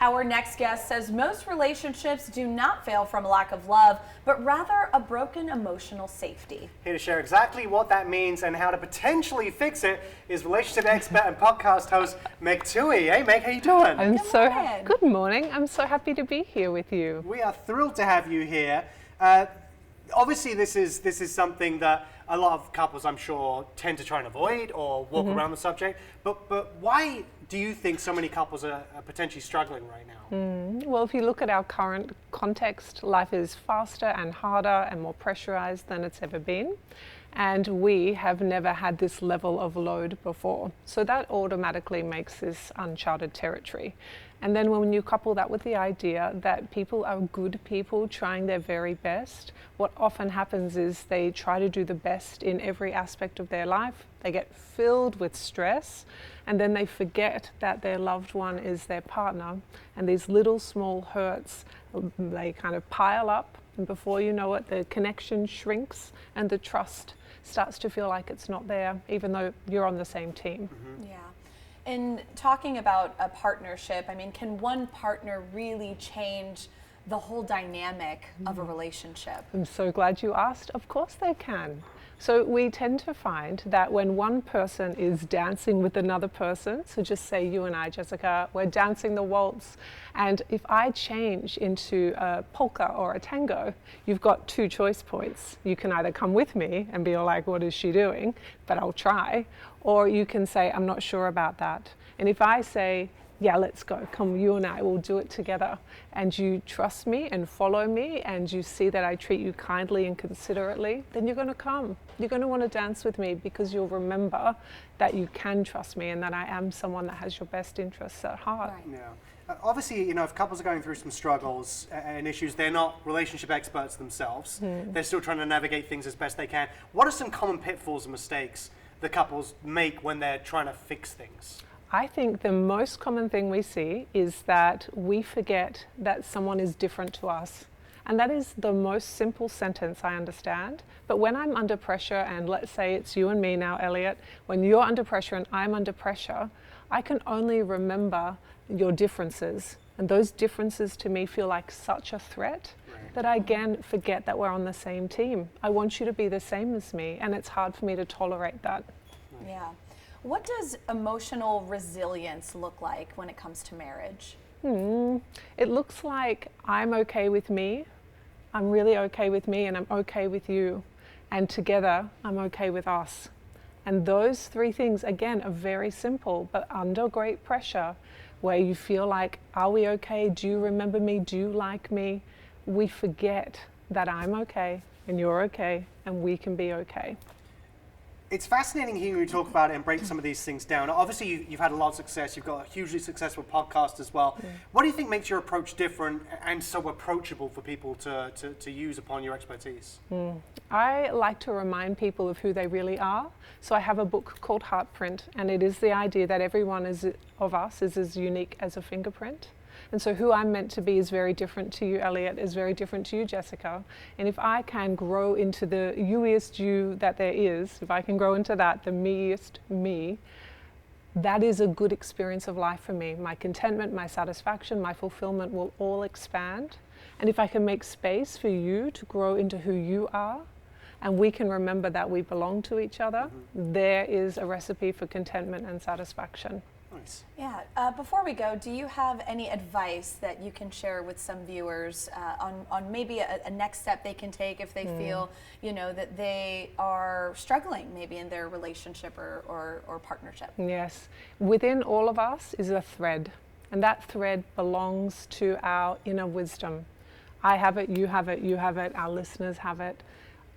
Our next guest says most relationships do not fail from a lack of love, but rather a broken emotional safety. Here to share exactly what that means and how to potentially fix it is relationship expert and podcast host Meg Tuohey. Hey Meg, how you doing? Good morning. I'm so happy to be here with you. We are thrilled to have you here. Obviously, this is something that a lot of couples, I'm sure, tend to try and avoid or walk around the subject. But why do you think so many couples are potentially struggling right now? Well, if you look at our current context, life is faster and harder and more pressurized than it's ever been. And we have never had this level of load before. So that automatically makes this uncharted territory. And then when you couple that with the idea that people are good people trying their very best, what often happens is they try to do the best in every aspect of their life. They get filled with stress, and then they forget that their loved one is their partner. And these little small hurts, they kind of pile up, and before you know it, the connection shrinks and the trust starts to feel like it's not there, even though you're on the same team. Yeah. In talking about a partnership, I mean, can one partner really change the whole dynamic of a relationship? I'm so glad you asked. Of course they can. So we tend to find that when one person is dancing with another person, so just say you and I, Jessica, we're dancing the waltz, and if I change into a polka or a tango, you've got two choice points. You can either come with me and be like, what is she doing? But I'll try. Or you can say, I'm not sure about that. And if I say, yeah, let's go, come, you and I will do it together, and you trust me and follow me, and you see that I treat you kindly and considerately, then you're going to come. You're going to want to dance with me because you'll remember that you can trust me and that I am someone that has your best interests at heart. Right. Yeah. Obviously, you know, if couples are going through some struggles and issues, they're not relationship experts themselves. They're still trying to navigate things as best they can. What are some common pitfalls and mistakes that couples make when they're trying to fix things? I think the most common thing we see is that we forget that someone is different to us. And that is the most simple sentence I understand. But when I'm under pressure, and let's say it's you and me now, Elliott, when you're under pressure and I'm under pressure, I can only remember your differences. And those differences to me feel like such a threat that I again forget that we're on the same team. I want you to be the same as me, and it's hard for me to tolerate that. Yeah. What does emotional resilience look like when it comes to marriage? It looks like I'm okay with me, I'm really okay with me, and I'm okay with you. And together, I'm okay with us. And those three things, again, are very simple, but under great pressure, where you feel like, are we okay? Do you remember me? Do you like me? We forget that I'm okay, and you're okay, and we can be okay. It's fascinating hearing you talk about it and break some of these things down. Obviously, you've had a lot of success. You've got a hugely successful podcast as well. What do you think makes your approach different and so approachable for people to use upon your expertise? I like to remind people of who they really are. So I have a book called Heartprint, and it is the idea that everyone of us is as unique as a fingerprint. And so who I'm meant to be is very different to you, Elliott, is very different to you, Jessica. And if I can grow into the youiest you that there is, if I can grow into that, the meest me, that is a good experience of life for me. My contentment, my satisfaction, my fulfillment will all expand. And if I can make space for you to grow into who you are, and we can remember that we belong to each other, there is a recipe for contentment and satisfaction. Nice. Yeah. Before we go, do you have any advice that you can share with some viewers on maybe a next step they can take if they feel, you know, that they are struggling maybe in their relationship or partnership? Yes. Within all of us is a thread, and that thread belongs to our inner wisdom. I have it, you have it, you have it, our listeners have it.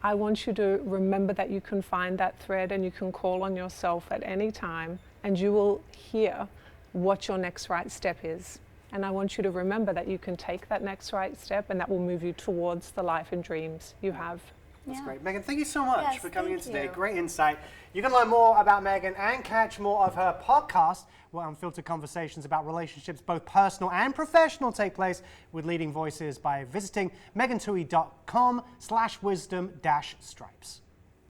I want you to remember that you can find that thread and you can call on yourself at any time, and you will hear what your next right step is. And I want you to remember that you can take that next right step, and that will move you towards the life and dreams you have. That's great. Megan, thank you so much for coming in today. You. Great insight. You can learn more about Megan and catch more of her podcast, where unfiltered conversations about relationships, both personal and professional, take place with leading voices by visiting megantuohey.com/wisdom-stripes.